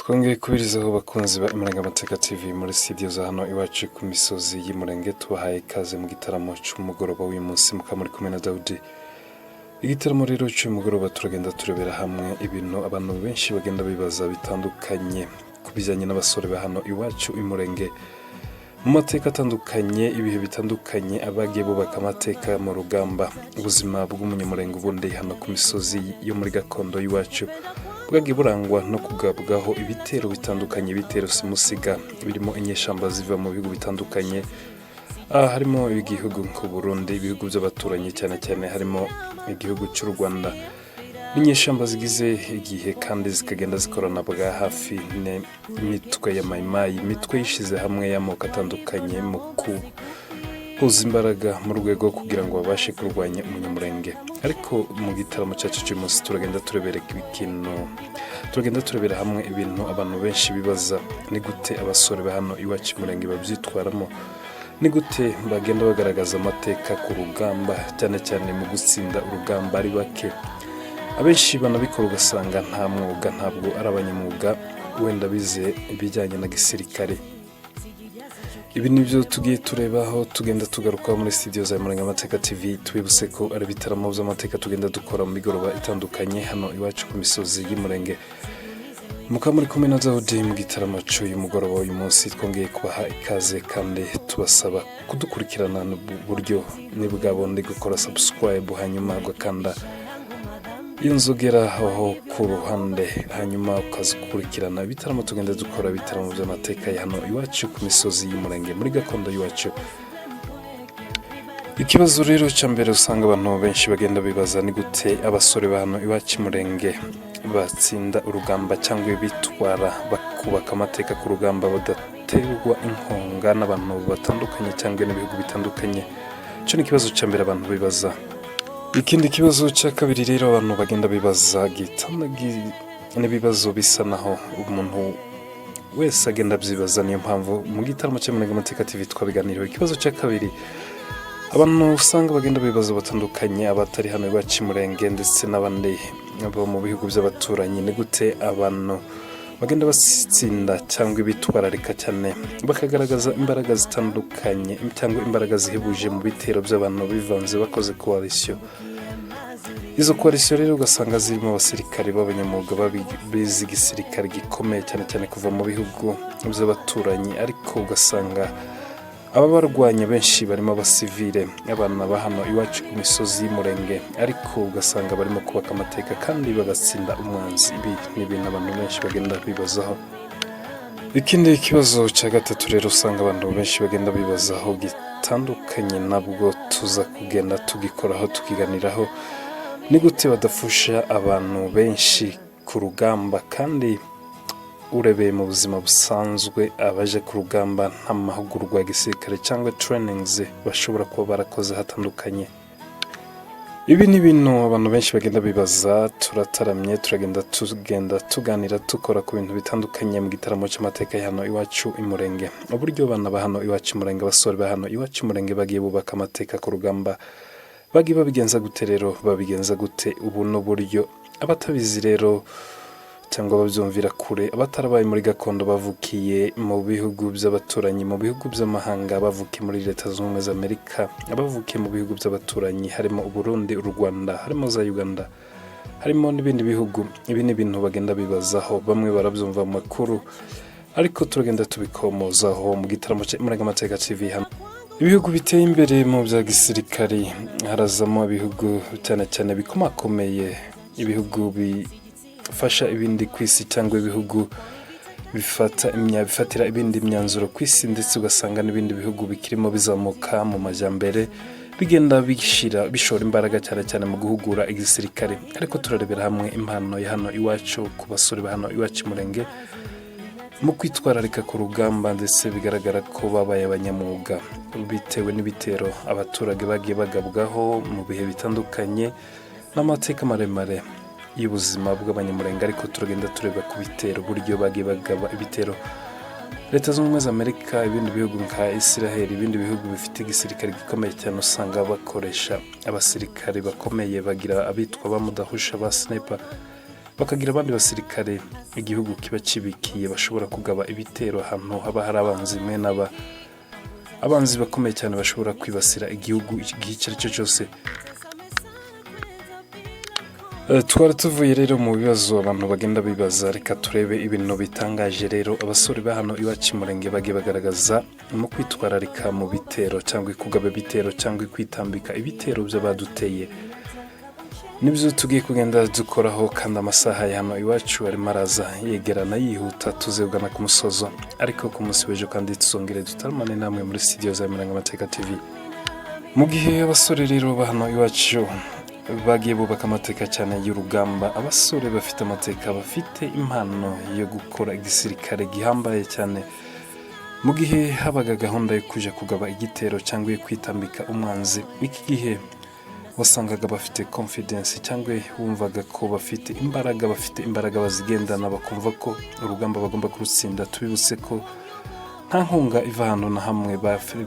Twongeye kubirizaho bakunzi ba Imurenge TV muri studio za hano iwacu ku misozi y'Imurenge, tubahaye ikaze mu gitaramo cy'umugoroba w'uyu munsi muri kumwe na Dawudi. Igitaramo rero cy'umugoroba turagenda turebera hamwe ibintu abantu benshi bagenda bibaza bitandukanye ku bijyanye n'abasore ba hano iwacu Imurenge, mu mateka atandukanye, ibihe bitandukanye, abagiye bubaka amateka mu rugamba, ubuzima bw'umunyamurenge ubundi hano ku misozi yo muri gakondo y'iwacu bwagiye burangwa no kugabwaho ibitero bitandukanye, ibitero simusiga birimo inyeshamba ziva mu bihugu bitandukanye, harimo igihugu nk'u Burundi, ibihugu by'abaturanyi cyane cyane harimo igihugu cy'u Rwanda, n'inyeshamba zigize igihe kandi zikagenda zikorana bwa hafi n'imitwe ya mayimayi, imitwe yishize hamwe y'amoko atandukanye mu kuhuza imbaraga mu rwego kugira ngo babashe kurwanya umunyamurenge. Ariko mu gitaramo cyacu cy'uyu munsi turagenda turebera hamwe ibintu abantu benshi bibaza: ni gute abasore ba hano iwacu Imurenge babyitwaramo, ni gute bagenda bagaragaza amateka ku rugamba, cyane cyane mu gutsinda urugamba ari bake. Abenshi banabikora ugasanga nta mwuga, ntabwo ari abanyamwuga, wenda bize ibijyanye na gisirikare. Ibi nibyo tugiye turebaho, tugenda tugaruka muri studio za Imurenge TV. Twibutse ko ari ibitaramo by'amateka tugenda dukora mu migoroba itandukanye hano iwacu ku misozi y'Imurenge. Mukaba muri kumwe na Dawudi mu gitaramo cy'uyu mugoroba w'uyu munsi. Twongeye kubaha ikaze kandi tubasaba kudukurikirana mu buryo nibwabondi gukora subscribe, hanyuma ugakanda inzogera aho ku ruhande, hanyuma ukazikurikirana ibitaramo tugenda dukora, ibitaramo by'amateka ya hano iwacu ku misozi y'Imurenge muri gakondo y'iwacu. Ikibazo rero cya mbere usanga abantu benshi bagenda bibaza: ni gute abasore ba hano iwacu Imurenge batsinda urugamba cyangwa bitwara bakubaka amateka ku rugamba badaterwa inkunga n'abantu batandukanye cyangwa n'ibihugu bitandukanye? Icyo ni ikibazo cya mbere abantu bibaza. Ikindi kibazo cya kabiri rero abantu bagenda bibaza n'ibibazo bisa naho umuntu wese agenda abyibaza, niyo mpamvu mu gitaramo cy'Imurenge TV twabiganiriyeho. Ikibazo cya kabiri abantu usanga bagenda bibaza batandukanye, abatari hano iwacu Imurenge ndetse n'abandi bo mu bihugu by'abaturanyi: ni gute abantu bagenda batsinda cyangwa bitwararika cyane bakagaragaza imbaraga zitandukanye cyangwa imbaraga zihebuje mu bitero by'abantu bivanze bakoze coalition. Izo coalition rero ugasanga zirimo abasirikare b'abanyamwuga bize igisirikare gikomeye cyane cyane kuva mu bihugu by'abaturanyi, ariko ugasanga aba barwanya benshi barimo abasivile, abana ba hano iwacu ku misozi y'Imurenge, ariko ugasanga barimo kubaka amateka kandi bagatsinda umwanzi. Ibi ni ibintu abantu benshi bagenda bibazaho. Ikindi kibazo cya gatatu rero usanga abantu benshi bagenda bibazaho gitandukanye, nabwo tuza kugenda tugikoraho tukiganiraho: ni gute badafusha abantu benshi ku rugamba kandi urebeye mu buzima busanzwe abaje ku rugamba nta mahugurwa ya gisirikare cyangwa trainings bashobora kuba barakoze hatandukanye. Ibi ni ibintu abantu benshi bagenda bibaza. Turataramye, turagenda tuganira dukora ku bintu bitandukanye mu gitaramo cy'amateka ya hano iwacu Imurenge. Uburyo abana ba hano iwacu Imurenge, abasore ba hano iwacu Imurenge bagiye bubaka amateka ku rugamba, bagiye babigenza gute rero? Babigenza gute? Ubu n'uburyo abatabizi rero cyangwa babyumvira kure, abatarabaye muri gakondo, bavukiye mu bihugu by'abaturanyi, mu bihugu by'amahanga, bavukiye muri Leta Zunze Ubumwe za Amerika, abavukiye mu bihugu by'abaturanyi harimo u Burundi, u Rwanda, harimo za Uganda, harimo n'ibindi bihugu. Ibi ni ibintu bagenda bibazaho, bamwe barabyumva mu makuru, ariko turagenda tubikomozaho mu gitaramo cy'Imurenge TV hano. Ibihugu biteye imbere mu bya gisirikari harazamo ibihugu cyane cyane bikomakomeye, ibihugu bifasha ibindi ku isi cyangwa ibihugu bifatira ibindi myanzuro ku isi, ndetse ugasanga n'ibindi bihugu bikirimo bizamuka mu majyambere bigenda bishora imbaraga cyane cyane mu guhugura igisirikare. Ariko turarebera hamwe impano ya hano iwacu ku basore ba hano iwacu Imurenge mu kwitwararika ku rugamba, ndetse bigaragara ko babaye abanyamwuga bitewe n'ibitero abaturage bagiye bagabwaho mu bihe bitandukanye n'amateka maremare y'ubuzima bw'abanyamurenge. Ariko turagenda tureba ku bitero, uburyo bagiye bagaba ibitero Leta Zunze Ubumwe za Amerika, ibindi bihugu nka Israel, ibindi bihugu bifite igisirikare gikomeye cyane, usanga bakoresha abasirikare bakomeye, bagira abitwa bamudahusha, ba sniper, bakagira abandi basirikare igihugu kiba kibikiye bashobora kugaba ibitero ahantu haba hari abanzi mwe n'aba abanzi bakomeye cyane bashobora kwibasira igihugu igihe icyo ari cyo cyose. Twari tuvuye rero mu bibazo abantu bagenda bibaza, reka turebe ibintu bitangaje rero abasore ba hano iwacu Imurenge bagiye bagaragaza mu kwitwararika mu bitero cyangwa kugaba ibitero cyangwa kwitambika ibitero by'abaduteye. Nibyo tugiye kugenda dukoraho kandi amasaha ya hano iwacu arimo araza yegerana yihuta, tuzegana ku musozo, ariko ku munsi w'ejo kandi tuzongere dutaramane namwe muri studio za AMATKA TV. Mu gihe abasore rero ba hano iwacu bagiye bubaka amateka cyane y'urugamba, abasore bafite amateka, bafite impano yo gukora igisirikare gihambaye cyane. Mu gihe habaga gahunda yo kuja kugaba igitero cyangwa yo kwitambika umwanzi, iki gihe wasangaga bafite confidence cyangwa wumvaga ko bafite imbaraga bazigendana, bakumva ko urugamba bagomba kurutsinda. Tubibutse ko nta nkunga iva ahantu na hamwe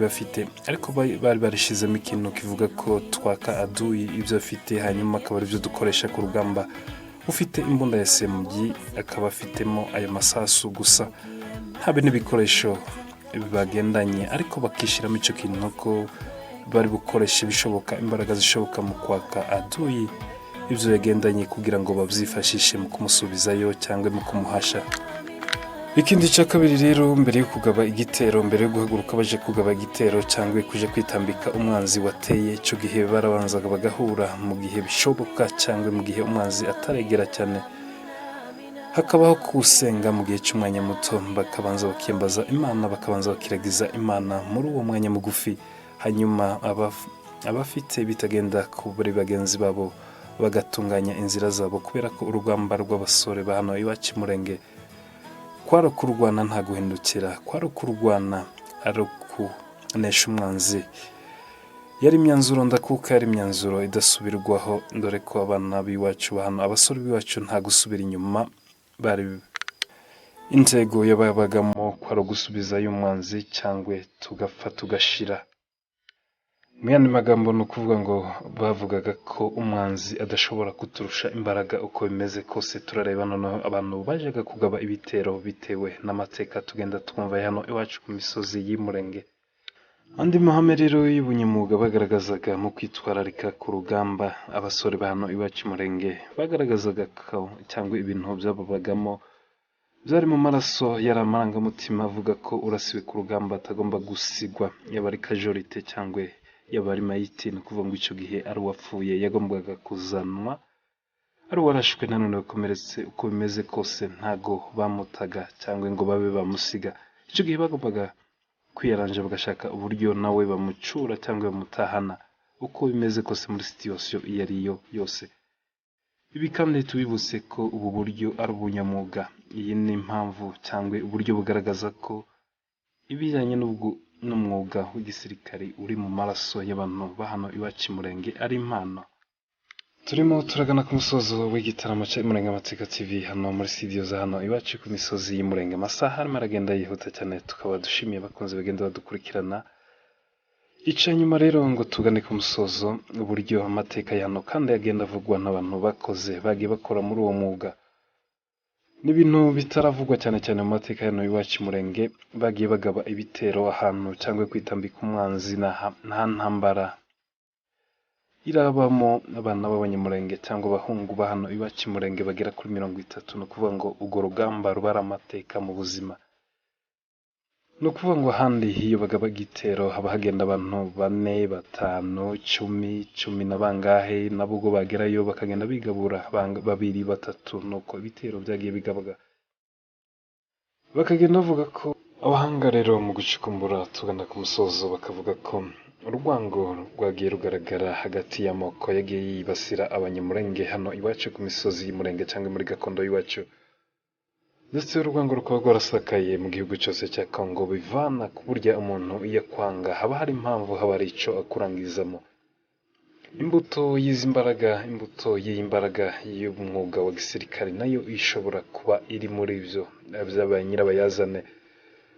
bafite, ariko bari barishizemo ikintu kivuga ko twaka aduyi ibyo afite, hanyuma akaba ari byo dukoresha ku rugamba. Ufite imbunda ya SMG akaba afitemo ayo masasu gusa, habe n'ibikoresho bagendanye, ariko bakishiramo icyo kintu ko bari bukoresha ibishoboka, imbaraga zishoboka mu kwaka aduyi ibyo yagendanye kugira ngo babyifashishe mu kumusubizayo cyangwa mu kumuhasha. Ikindi cya kabiri rero, mbere yo kugaba igitero, mbere yo guhaguruka baje kugaba igitero cyangwa kuje kwitambika umwanzi wateye, icyo gihe barabanzaga bagahura mu gihe bishoboka cyangwa mu gihe umwanzi ataregera cyane, hakabaho kusenga mu gihe cy'umwanya muto, bakabanza bakiyambaza Imana, bakabanza bakiragiza Imana muri uwo mwanya mugufi. Hanyuma abafite bitagenda kuri bagenzi babo bagatunganya inzira zabo, kubera ko urugamba rw'abasore ba hano iwacu Imurenge kwari kurwana nta guhindukira, kwari kurwana ari ukunesha umwanzi. Yari imyanzuro ndakuka, yari imyanzuro idasubirwaho, dore ko abana b'iwacu hano, abasore b'iwacu nta gusubira inyuma, bari intego yababagamo kwari gusubizayo umwanzi cyangwa tugapfa tugashira. Mu yandi magambo ni ukuvuga ngo bavugaga ko umwanzi adashobora kuturusha imbaraga uko bimeze kose. Turareba noneho abantu bajaga kugaba ibitero bitewe n'amateka tugenda twumva hano iwacu ku misozi y'Imurenge. Andi mahame rero y'ubunyamwuga bagaragazaga mu kwitwararika ku rugamba, abasore ba hano iwacu Imurenge bagaragazaga ko cyangwa ibintu byababagamo byari mu maraso, yari amarangamutima avuga ko urasiwe ku rugamba atagomba gusigwa, yaba ari kajorite cyangwa yaba ari mayiti. Ni ukuvuga ngo icyo gihe ari uwapfuye yagombaga kuzanwa, ari uwarashwe nanone bakomeretse, uko bimeze kose ntago bamutaga cyangwa ngo babe bamusiga. Icyo gihe bagombaga kwiyaranja bagashaka uburyo nawe bamucura cyangwa bamutahana, uko bimeze kose muri situation iyo ari yo yose. Ibi kandi tubibutse ko ubu buryo ari ubunyamwuga. Iyi ni impamvu cyangwa uburyo bugaragaza ko ibijyanye n'umwuga w'igisirikare uri mu maraso y'abantu ba hano iwacu Imurenge ari impano. Turimo turagana ku musozo w'igitaramo cya AMATKA TV hano muri studio za hano iwacu ku misozi y'Imurenge. Amasaha arimo aragenda yihuta cyane, tukaba dushimiye abakunzi bagenda badukurikirana. Ica nyuma rero ngo tugane ku musozo, uburyo amateka ya hano kandi agenda avugwa n'abantu bagiye bakora muri uwo mwuga. N'ibintu bitaravugwa cyane cyane mu mateka hano iwacu Imurenge, bagiye bagaba ibitero ahantu cyangwa kwitambika umwanzi, nta ntambara irabamo abana b'abanyamurenge cyangwa abahungu ba hano iwacu Imurenge bagera kuri 30. Ni ukuvuga ngo urwo rugamba ruba ari amateka mu buzima. Ni ukuvuga ngo ahandi iyo bagaba igitero haba hagenda abantu 4, 5, 10 na bangahe, nabo ubwo bagerayo bakagenda bigabura 2, 3, nuko ibitero byagiye bigabaga. Bakagenda bavuga ko abahanga rero mu gucukumbura tugana ku musozo bakavuga ko urwango rwagiye rugaragara hagati y'amoko yagiye yibasira abanyamurenge hano iwacu ku misozi y'Imurenge cyangwa muri gakondo y'iwacu, ndetse urwango rukaba rwarasakaye mu gihugu cyose cya Congo, bivana ku burya umuntu iyo akwanga haba hari impamvu, haba hari icyo akurangizamo. Imbuto y'imbaraga y'umwuga wa gisirikare nayo ishobora kuba iri muri ibyo by'aba nyirabayazane,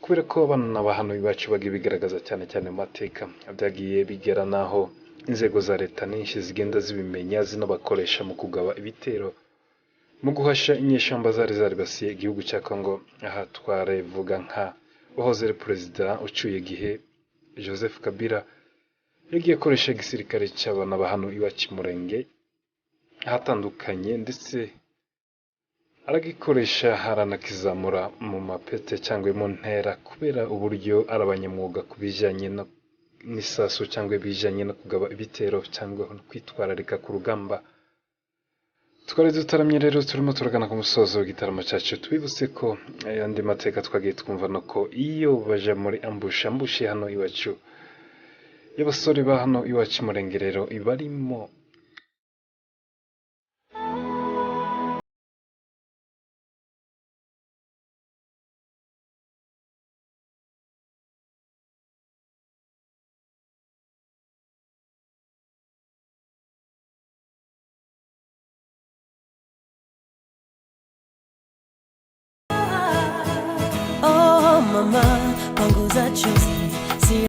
kubera ko abana ba hano iwacu bagiye bigaragaza cyane cyane mu mateka, byagiye bigera naho inzego za leta nyinshi zigenda zibimenya zinabakoresha mu kugaba ibitero mu guhasha inyeshyamba zari zaribasiye igihugu cya Congo. Aha twarevuga nka wahoze ari perezida ucyuye igihe Joseph Kabila yagiye akoresha igisirikare cy'abana ba hano iwacu Imurenge ahatandukanye, ndetse aragikoresha haranakizamura mu mapete cyangwa mu ntera kubera uburyo ari abanyamwuga ku bijyanye n'isasu cyangwa bijyanye no kugaba ibitero cyangwa kwitwararika ku rugamba. Twari dutaramye rero, turimo turagana ku musozo w'igitaramo cyacu. Twibutse ko ayandi mateka twagiye twumva no ko iyo baje muri ambushi hano iwacu y'abasore ba hano iwacu Imurenge rero ibarimo Oh mama, panguza chozi.